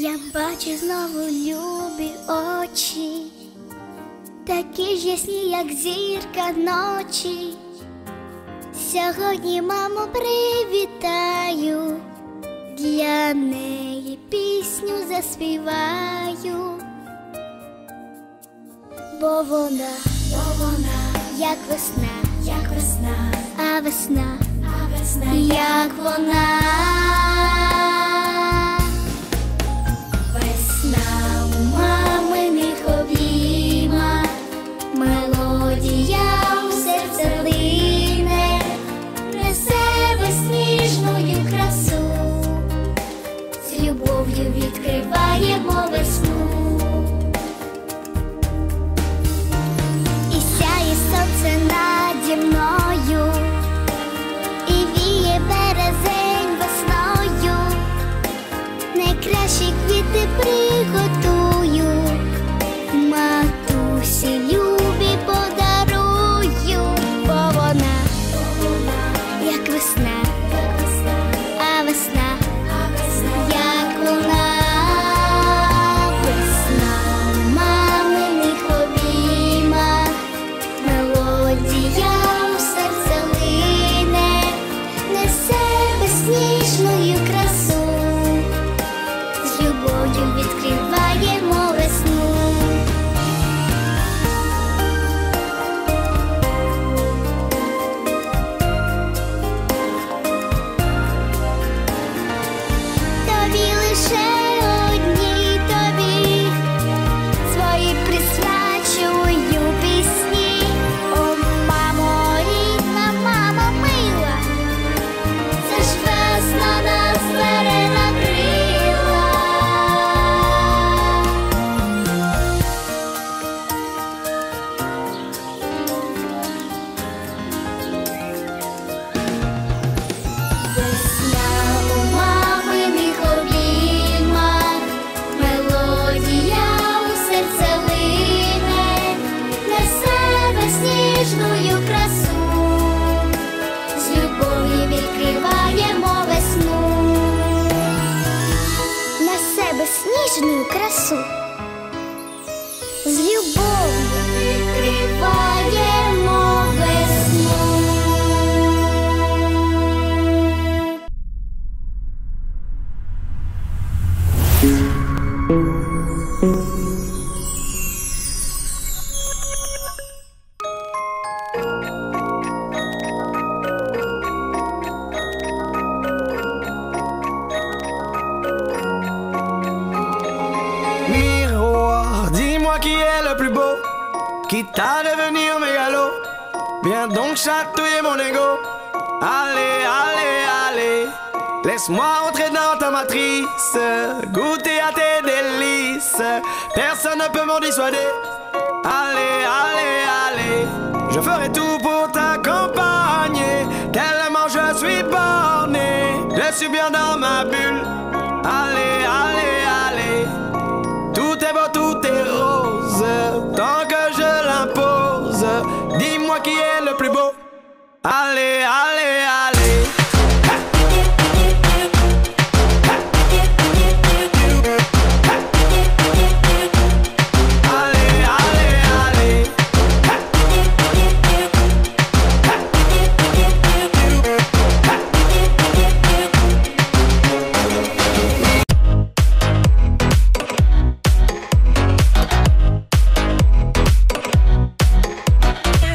Я бачу знову любі очі, такі ж ясні, як зірка ночі. Сьогодні маму привітаю, для неї пісню заспіваю. Бо вона, як весна, а весна, як вона. Весна у маминих обіймах, мелодія у серце лине, несе безсніжною красу, з любов'ю відкриваємо весну. І сяє сонце наді мною, і віє березень весною, найкращі квіти приготую, матусі любі подарую. Бо вона, як весна, а весна, як вона. Весна у маминих обіймах, мелодія у серце лине, несе безсніжною красу, з любов'ю відкриваємо весну. Тобі лише одній, тобі свої присвячую пісні. О, мамо, рідна, мамо мила, це ж весна нас бере на крила. Весна у маминих обіймах, мелодія у серце лине, несе безсніжною красу, з любов'ю відкриваємо весну. Несе безсніжною красу, з любов'ю відкриваємо весну. Miroir, dis-moi qui est le plus beau, quitte à devenir mégalo. Viens donc chatouiller mon ego. Allez, allez, allez, laisse-moi entrer dans ta matrice, goûter à tes délices. Personne ne peut m'en dissuader. Allez, allez, allez, je ferai tout pour t'accompagner, tellement je suis borné, je suis bien dans ma bulle. Allez, allez, allez, tout est beau, tout est rose, tant que je l'impose. Dis-moi qui est le plus beau. Allez, allez, allez. Allez, allez, allez.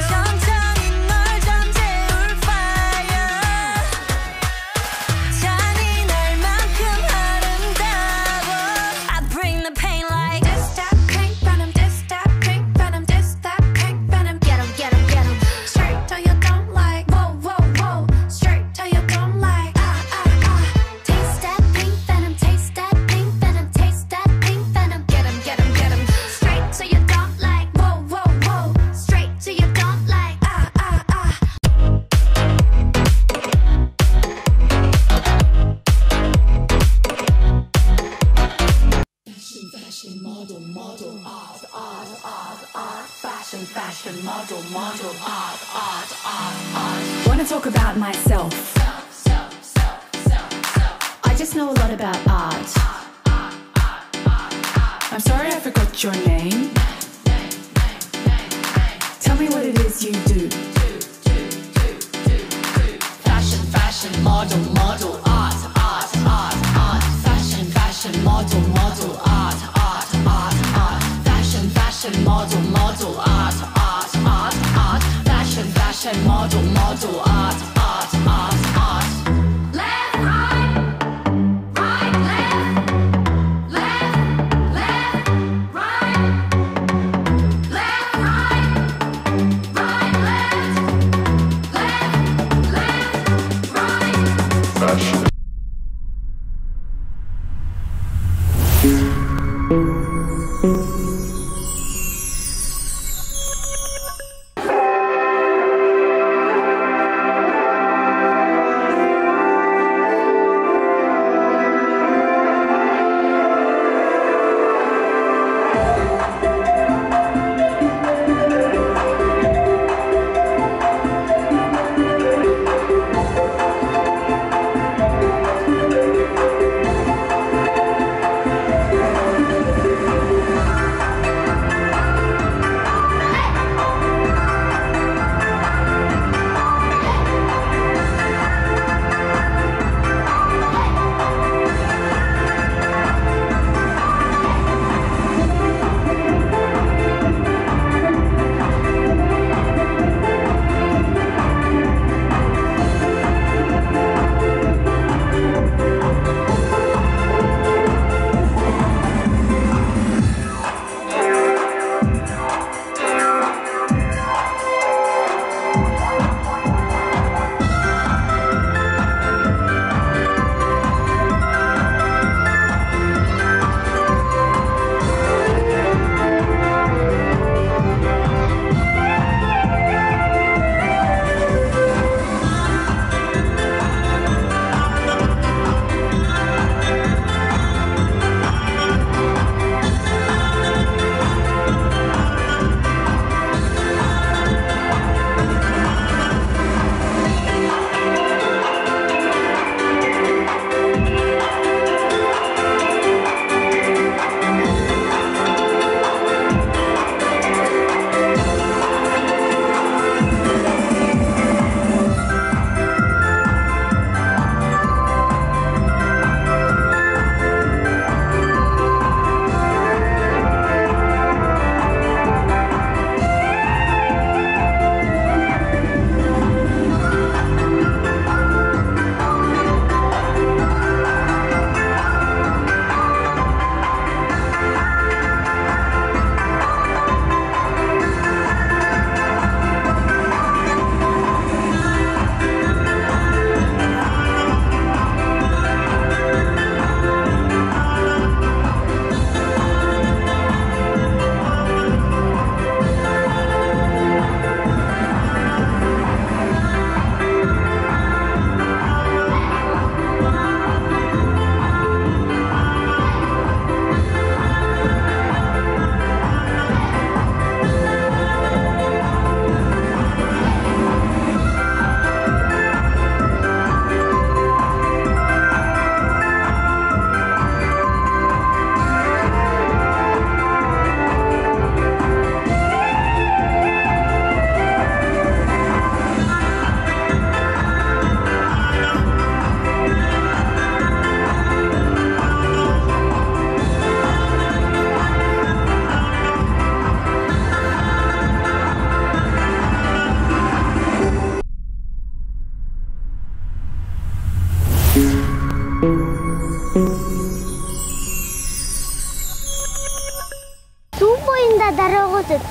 천천히 널 좀 재울 fire. 잔이 날 만큼 아름다워. I bring the pain like this that crank venom, this that crank venom, this that crank venom. Get 'em, get 'em, get 'em. Straight till you don't like. Whoa, whoa, whoa. Straight till you don't like. Ah, ah, ah. Taste that pink venom, taste that pink venom, taste that pink venom. Get 'em, get 'em, get 'em. Straight till you don't like. Whoa, whoa, whoa. Straight till you don't like. Ah, ah, ah. Fashion, model, art, art, art, art. Fashion, model, art, art, art, art. Want to talk about myself? I just know a lot about art. I'm sorry I forgot your name. Tell me what it is you do. Fashion, fashion, model, model, art, art, art, art. Fashion, fashion, model, model, art, art, art, art. Fashion, fashion, model, model, art, art, art, art. Fashion, fashion, model, model, art, art, art, art. Left, right, right, left, left, left, right, left, right, right, left, left, left, right.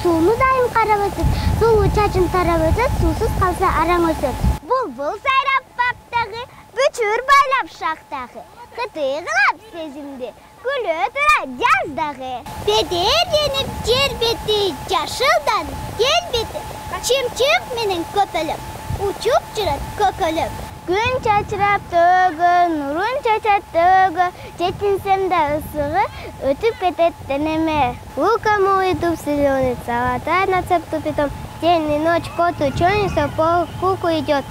Суыны дайым қарап өсіп, суы чачын тарап өсіп, сусыз қалса араң өсіп. Бұлбұл сайрап бақтағы, бүчір байлап шақтағы, қытығылап сезімді, күлі тұра жаздағы. Бедер деніп жер беті жашылдан, кел беті, чемчек менің көпіліп, ұчып жүрат көкіліп. Күн чачырап төгі, нұрын чачат төгі, жетінсемді ысығы, өтіп кетет денеме. Лука мой дуб зеленый, золотая на цепь тупитом, день и ночь коту чонится, по куку идет.